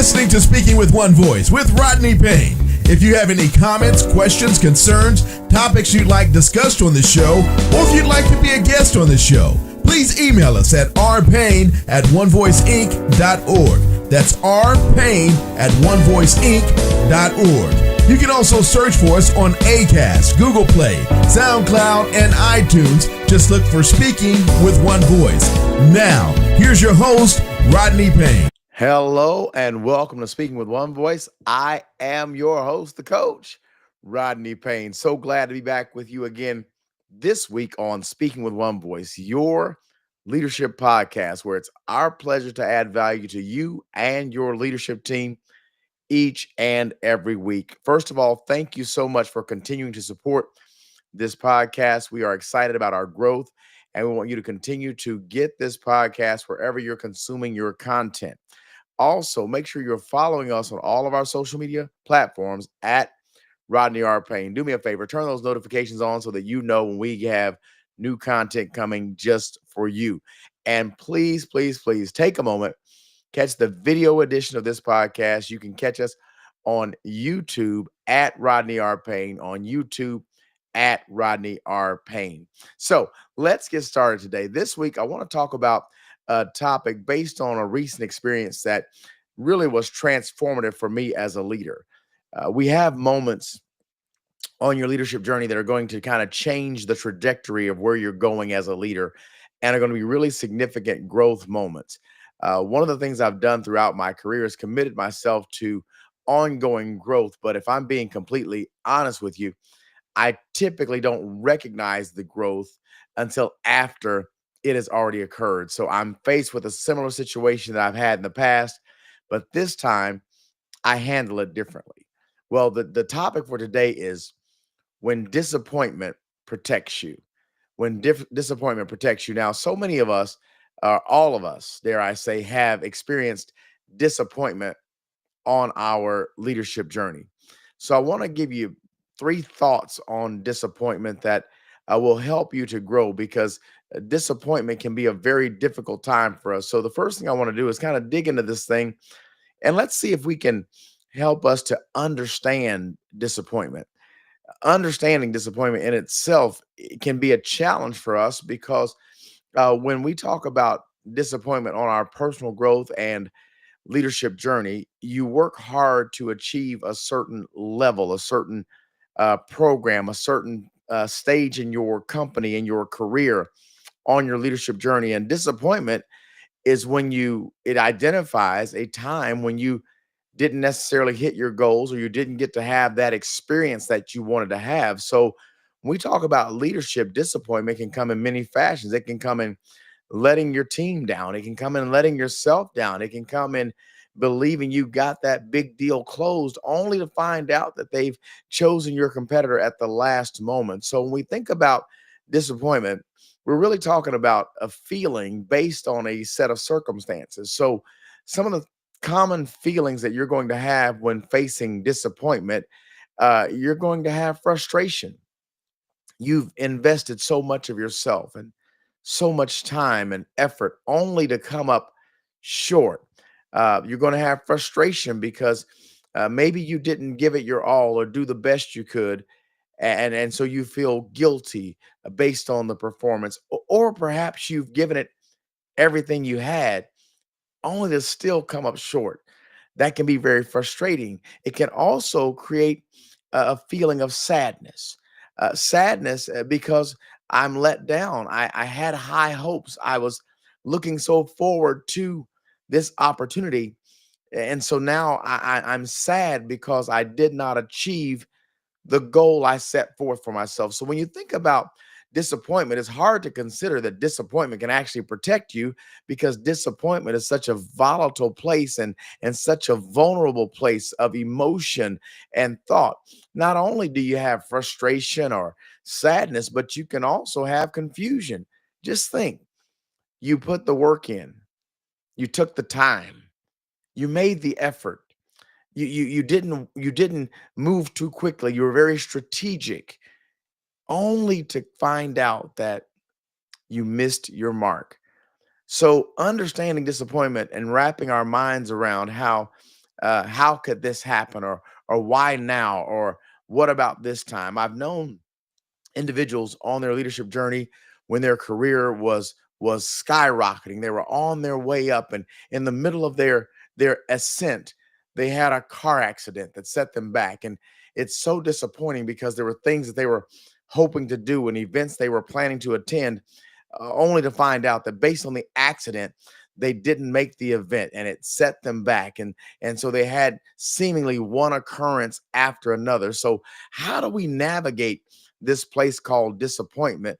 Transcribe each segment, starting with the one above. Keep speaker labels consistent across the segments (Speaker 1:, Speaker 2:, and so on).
Speaker 1: listening to Speaking with One Voice with Rodney Payne. If you have any comments, questions, concerns, topics you'd like discussed on the show, or if you'd like to be a guest on the show, please email us at rpayne@onevoiceinc.org. That's rpayne@onevoiceinc.org. You can also search for us on Acast, Google Play, SoundCloud, and iTunes. Just look for Speaking with One Voice. Now, here's your host, Rodney Payne.
Speaker 2: Hello and welcome to Speaking with One Voice. I am your host, the coach, Rodney Payne. So glad to be back with you again this week on Speaking with One Voice, your leadership podcast, where it's our pleasure to add value to you and your leadership team each and every week. First of all, thank you so much for continuing to support this podcast. We are excited about our growth, and we want you to continue to get this podcast wherever you're consuming your content. Also, make sure you're following us on all of our social media platforms at Rodney R. Payne. Do me a favor, turn those notifications on so that you know when we have new content coming just for you. And please, please, please take a moment, catch the video edition of this podcast. You can catch us on YouTube at Rodney R. Payne, on YouTube at Rodney R. Payne. So let's get started today. This week, I want to talk about a topic based on a recent experience that really was transformative for me as a leader. We have moments on your leadership journey that are going to kind of change the trajectory of where you're going as a leader and are going to be really significant growth moments. One of the things I've done throughout my career is committed myself to ongoing growth. But if I'm being completely honest with you, I typically don't recognize the growth until after it has already occurred. So I'm faced with a similar situation that I've had in the past, but this time I handle it differently. Well, the topic for today is when disappointment protects you. When disappointment protects you. Now, so many of us, all of us, dare I say, have experienced disappointment on our leadership journey. So I want to give you 3 thoughts on disappointment that will help you to grow, because disappointment can be a very difficult time for us. So the first thing I want to do is kind of dig into this thing and let's see if we can help us to understand disappointment. Understanding disappointment in itself can be a challenge for us because when we talk about disappointment on our personal growth and leadership journey, you work hard to achieve a certain level, a certain program, a certain stage in your company, in your career, on your leadership journey. And disappointment is when it identifies a time when you didn't necessarily hit your goals or you didn't get to have that experience that you wanted to have. So when we talk about leadership, disappointment can come in many fashions. It can come in letting your team down. It can come in letting yourself down. It can come in believing you got that big deal closed only to find out that they've chosen your competitor at the last moment. So when we think about disappointment, we're really talking about a feeling based on a set of circumstances. So some of the common feelings that you're going to have when facing disappointment, you're going to have frustration. You've invested so much of yourself and so much time and effort only to come up short. You're going to have frustration because maybe you didn't give it your all or do the best you could. And so you feel guilty based on the performance, or perhaps you've given it everything you had only to still come up short. That can be very frustrating. It can also create a feeling of sadness. Sadness because I'm let down. I had high hopes. I was looking so forward to this opportunity. And so now I'm sad because I did not achieve the goal I set forth for myself. So when you think about disappointment, it's hard to consider that disappointment can actually protect you, because disappointment is such a volatile place and such a vulnerable place of emotion and thought. Not only do you have frustration or sadness, but you can also have confusion. Just think, you put the work in, you took the time, you made the effort. You didn't move too quickly. You were very strategic, only to find out that you missed your mark. So understanding disappointment and wrapping our minds around how how could this happen, or why now, or what about this time? I've known individuals on their leadership journey when their career was skyrocketing. They were on their way up, and in the middle of their ascent, they had a car accident that set them back. And it's so disappointing because there were things that they were hoping to do and events they were planning to attend, only to find out that based on the accident, they didn't make the event and it set them back. And so they had seemingly one occurrence after another. So how do we navigate this place called disappointment?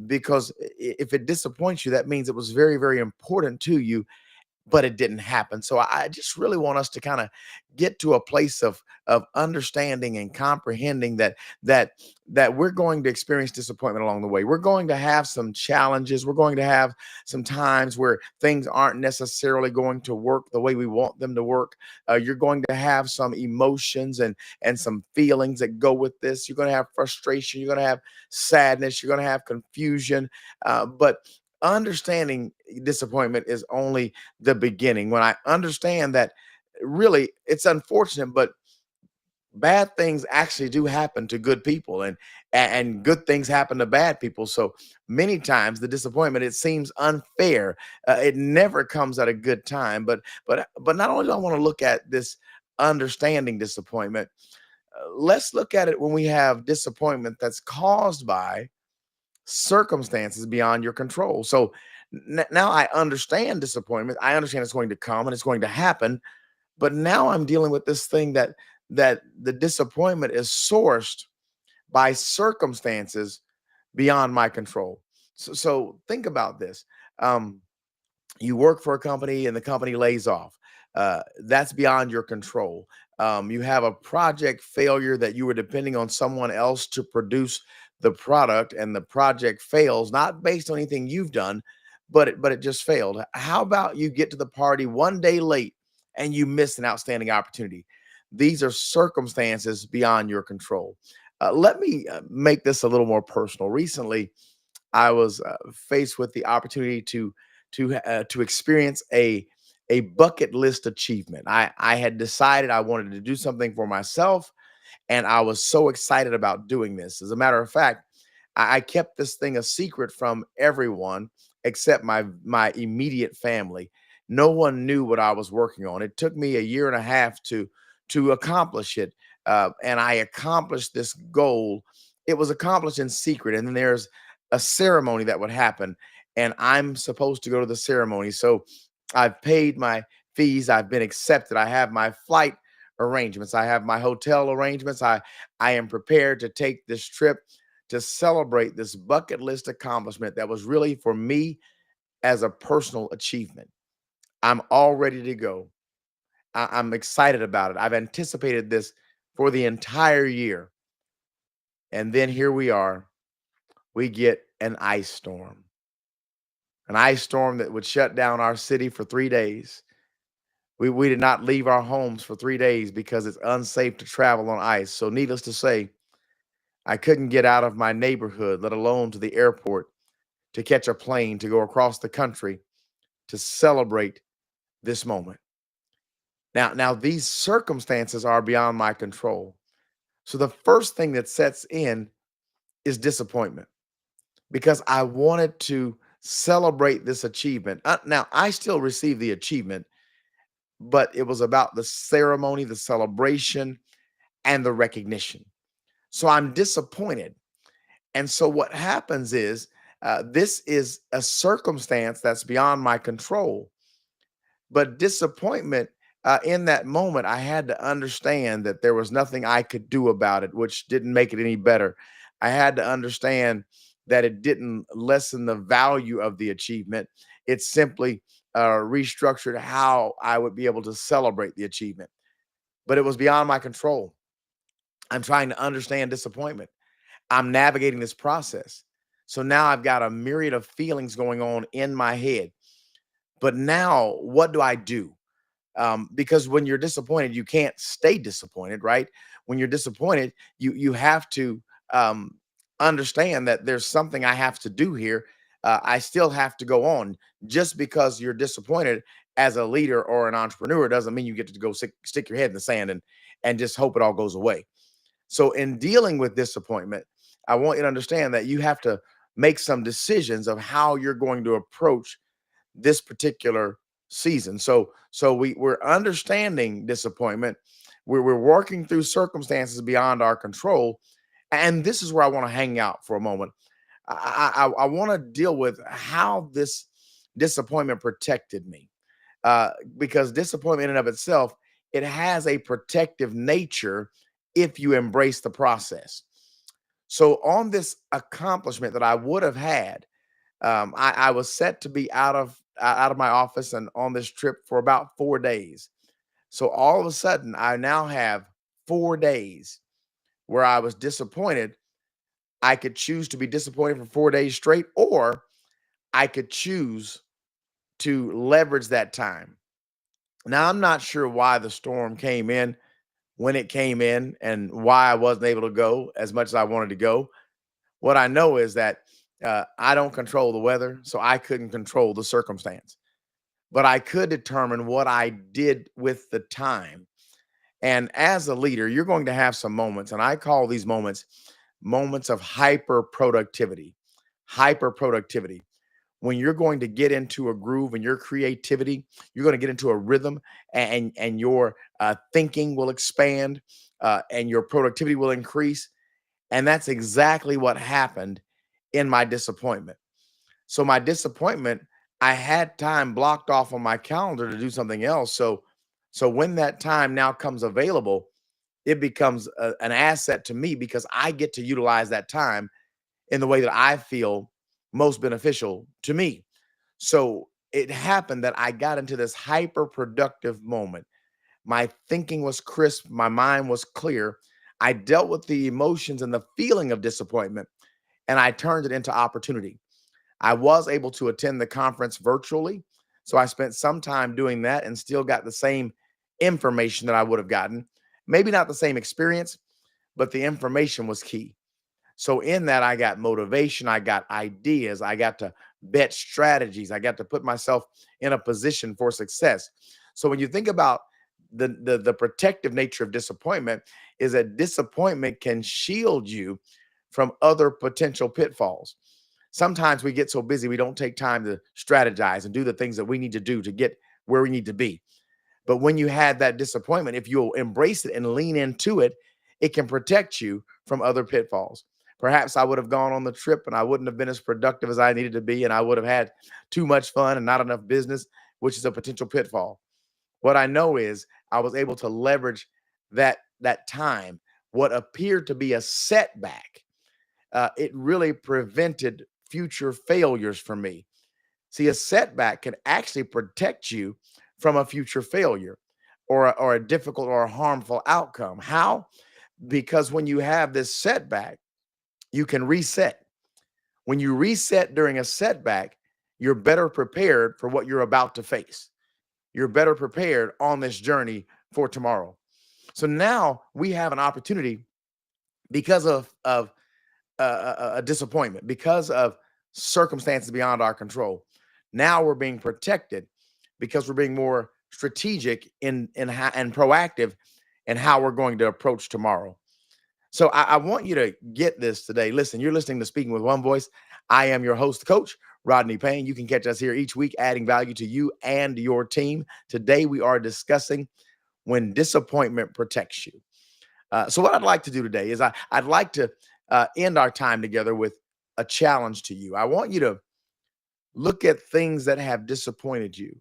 Speaker 2: Because if it disappoints you, that means it was very, very important to you, but it didn't happen. So I just really want us to kind of get to a place of understanding and comprehending that we're going to experience disappointment along the way. We're going to have some challenges. We're going to have some times where things aren't necessarily going to work the way we want them to work. You're going to have some emotions and some feelings that go with this. You're going to have frustration. You're going to have sadness. You're going to have confusion. But understanding disappointment is only the beginning. When I understand that really it's unfortunate, but bad things actually do happen to good people, and good things happen to bad people. So many times the disappointment, it seems unfair. It never comes at a good time. But not only do I want to look at this understanding disappointment, let's look at it when we have disappointment that's caused by circumstances beyond your control. So now I understand disappointment. I understand it's going to come and it's going to happen. But now I'm dealing with this thing that the disappointment is sourced by circumstances beyond my control. So think about this. Um, you work for a company and the company lays off. That's beyond your control. You have a project failure that you were depending on someone else to produce the product, and the project fails, not based on anything you've done, but it just failed. How about you get to the party one day late and you miss an outstanding opportunity? These are circumstances beyond your control. Let me make this a little more personal. Recently, I was faced with the opportunity to experience a bucket list achievement. I had decided I wanted to do something for myself, and I was so excited about doing this. As a matter of fact, I kept this thing a secret from everyone except my immediate family. No one knew what I was working on. It took me a year and a half to accomplish it, and I accomplished this goal. It was accomplished in secret, and then there's a ceremony that would happen, and I'm supposed to go to the ceremony. So I've paid my fees. I've been accepted. I have my flight arrangements. I have my hotel arrangements. I am prepared to take this trip to celebrate this bucket list accomplishment that was really for me as a personal achievement. I'm all ready to go. I'm excited about it. I've anticipated this for the entire year. And then here we are. We get an ice storm that would shut down our city for 3 days. We did not leave our homes for 3 days because it's unsafe to travel on ice. So, needless to say, I couldn't get out of my neighborhood, let alone to the airport, to catch a plane to go across the country to celebrate this moment. Now these circumstances are beyond my control. So the first thing that sets in is disappointment because I wanted to celebrate this achievement. Now I still received the achievement, but it was about the ceremony, the celebration, and the recognition. So I'm disappointed. And so what happens is this is a circumstance that's beyond my control. But disappointment, in that moment, I had to understand that there was nothing I could do about it, which didn't make it any better. I had to understand that it didn't lessen the value of the achievement. It simply restructured how I would be able to celebrate the achievement. But it was beyond my control. I'm trying to understand disappointment. I'm navigating this process. So now I've got a myriad of feelings going on in my head. But now, what do I do? Because when you're disappointed, you can't stay disappointed, right? When you're disappointed, you have to um, understand that there's something I have to do here. I still have to go on. Just because you're disappointed as a leader or an entrepreneur doesn't mean you get to go stick your head in the sand and just hope it all goes away. So in dealing with disappointment, I want you to understand that you have to make some decisions of how you're going to approach this particular season. So we're understanding disappointment. We're working through circumstances beyond our control. And this is where I want to hang out for a moment. I want to deal with how this disappointment protected me. Uh, because disappointment in and of itself, it has a protective nature if you embrace the process. So on this accomplishment that I would have had, I was set to be out of my office and on this trip for about 4 days. So all of a sudden, I now have 4 days where I was disappointed. I could choose to be disappointed for 4 days straight, or I could choose to leverage that time. Now, I'm not sure why the storm came in when it came in and why I wasn't able to go as much as I wanted to go. What I know is that I don't control the weather, so I couldn't control the circumstance, but I could determine what I did with the time. And as a leader, you're going to have some moments, and I call these moments moments of hyper productivity. Hyper productivity. When you're going to get into a groove and your creativity, you're going to get into a rhythm, and your thinking will expand, and your productivity will increase. And that's exactly what happened in my disappointment. So my disappointment, I had time blocked off on my calendar to do something else. So when that time now comes available, it becomes an asset to me because I get to utilize that time in the way that I feel most beneficial to me. So it happened that I got into this hyper productive moment. My thinking was crisp, my mind was clear. I dealt with the emotions and the feeling of disappointment, and I turned it into opportunity. I was able to attend the conference virtually. So I spent some time doing that and still got the same information that I would have gotten. Maybe not the same experience, but the information was key. So in that, I got motivation, I got ideas, I got to bet strategies, I got to put myself in a position for success. So when you think about the protective nature of disappointment, is that disappointment can shield you from other potential pitfalls. Sometimes we get so busy we don't take time to strategize and do the things that we need to do to get where we need to be. But when you had that disappointment, if you'll embrace it and lean into it, it can protect you from other pitfalls. Perhaps I would have gone on the trip and I wouldn't have been as productive as I needed to be, and I would have had too much fun and not enough business, which is a potential pitfall. What I know is I was able to leverage that time. What appeared to be a setback, it really prevented future failures for me. See, a setback can actually protect you from a future failure or a difficult or a harmful outcome. How? Because when you have this setback, you can reset. When you reset during a setback, you're better prepared for what you're about to face. You're better prepared on this journey for tomorrow. So now we have an opportunity because of a disappointment, because of circumstances beyond our control. Now we're being protected because we're being more strategic and proactive in how we're going to approach tomorrow. So I want you to get this today. Listen, you're listening to Speaking with One Voice. I am your host, Coach Rodney Payne. You can catch us here each week, adding value to you and your team. Today we are discussing when disappointment protects you. So what I'd like to do today is I'd like to end our time together with a challenge to you. I want you to look at things that have disappointed you.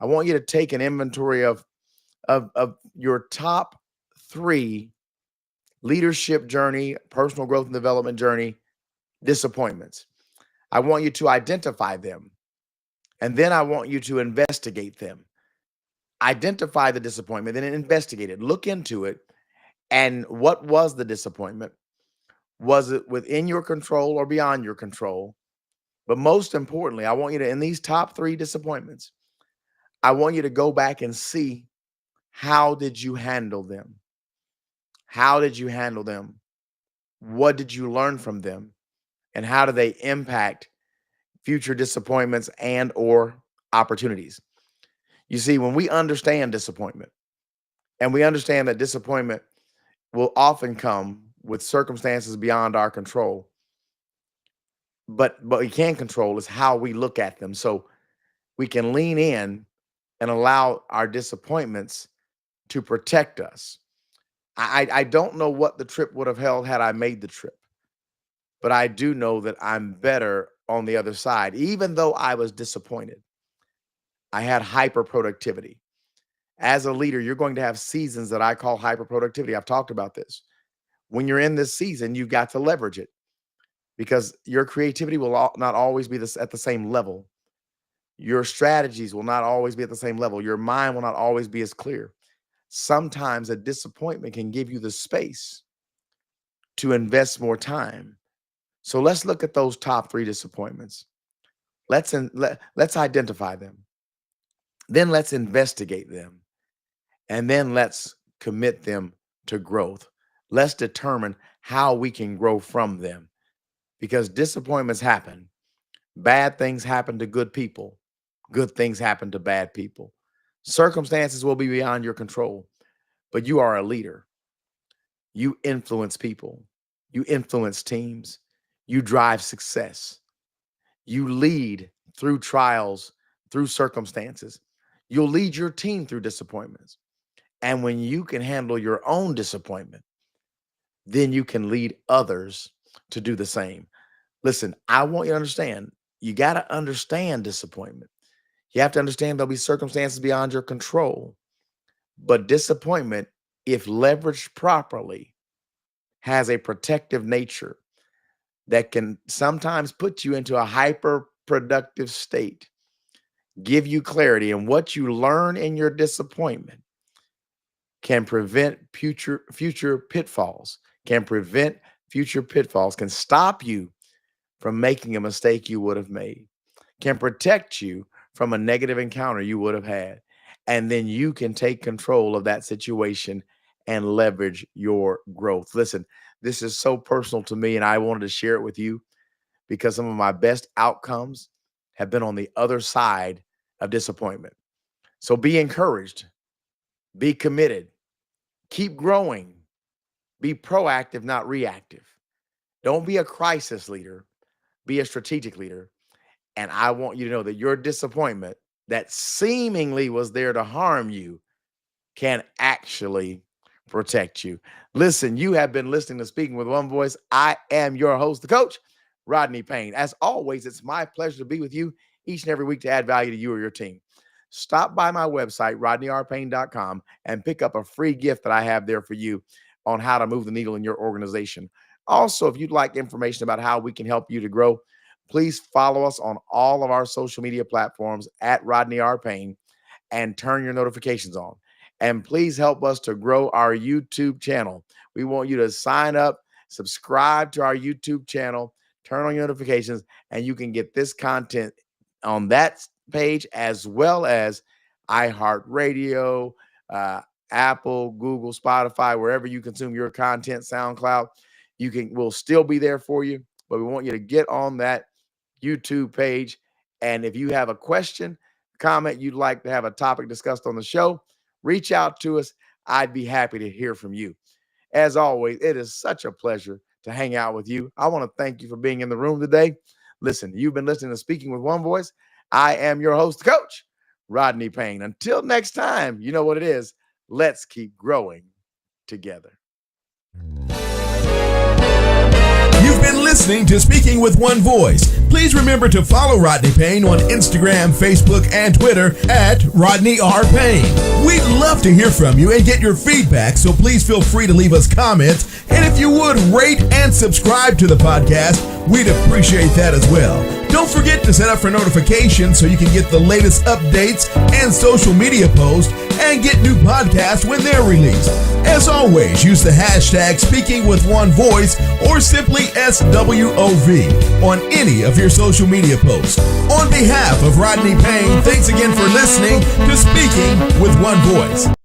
Speaker 2: I want you to take an inventory of your top 3 leadership journey, personal growth and development journey disappointments. I want you to identify them, and then I want you to investigate them. Identify the disappointment, then investigate it. Look into it. And what was the disappointment? Was it within your control or beyond your control? But most importantly, I want you to, in these top 3 disappointments, I want you to go back and see, how did you handle them? How did you handle them? What did you learn from them? And how do they impact future disappointments and or opportunities? You see, when we understand disappointment, and we understand that disappointment will often come with circumstances beyond our control, but we can control is how we look at them. So we can lean in and allow our disappointments to protect us. I don't know what the trip would have held had I made the trip, but I do know that I'm better on the other side. Even though I was disappointed, I had hyper productivity. As a leader, you're going to have seasons that I call hyper productivity. I've talked about this. When you're in this season, you've got to leverage it because your creativity will not always be at the same level. Your strategies will not always be at the same level. Your mind will not always be as clear. Sometimes a disappointment can give you the space to invest more time. So let's look at those top 3 disappointments. Let's identify them. Then let's investigate them. And then let's commit them to growth. Let's determine how we can grow from them. Because disappointments happen. Bad things happen to good people. Good things happen to bad people. Circumstances will be beyond your control, but you are a leader. You influence people. You influence teams. You drive success. You lead through trials, through circumstances. You'll lead your team through disappointments. And when you can handle your own disappointment, then you can lead others to do the same. Listen, I want you to understand, you got to understand disappointment. You have to understand there'll be circumstances beyond your control. But disappointment, if leveraged properly, has a protective nature that can sometimes put you into a hyper productive state, give you clarity, and what you learn in your disappointment can prevent future pitfalls, can stop you from making a mistake you would have made, can protect you from a negative encounter you would have had. And then you can take control of that situation and leverage your growth. Listen, this is so personal to me, and I wanted to share it with you because some of my best outcomes have been on the other side of disappointment. So be encouraged, be committed, keep growing, be proactive, not reactive. Don't be a crisis leader, be a strategic leader. And I want you to know that your disappointment that seemingly was there to harm you can actually protect you. Listen, you have been listening to Speaking with One Voice. I am your host, the coach, Rodney Payne. As always, it's my pleasure to be with you each and every week to add value to you or your team. Stop by my website, rodneyrpayne.com, and pick up a free gift that I have there for you on how to move the needle in your organization. Also, if you'd like information about how we can help you to grow, please follow us on all of our social media platforms at Rodney R. Payne and turn your notifications on. And please help us to grow our YouTube channel. We want you to sign up, subscribe to our YouTube channel, turn on your notifications, and you can get this content on that page as well as iHeartRadio, Apple, Google, Spotify, wherever you consume your content, SoundCloud. We'll still be there for you, but we want you to get on that YouTube page. And if you have a question, comment, you'd like to have a topic discussed on the show, reach out to us. I'd be happy to hear from you. As always, it is such a pleasure to hang out with you. I want to thank you for being in the room today. Listen, you've been listening to Speaking with One Voice. I am your host, Coach Rodney Payne. Until next time, you know what it is. Let's keep growing together.
Speaker 1: You've been listening to Speaking with One Voice. Please remember to follow Rodney Payne on Instagram, Facebook, and Twitter at Rodney R. Payne. We'd love to hear from you and get your feedback, so please feel free to leave us comments. And if you would, rate and subscribe to the podcast, we'd appreciate that as well. Don't forget to set up for notifications so you can get the latest updates and social media posts and get new podcasts when they're released. As always, use the hashtag Speaking with One Voice or simply SWOV on any of your social media posts. On behalf of Rodney Payne, thanks again for listening to Speaking with One Voice.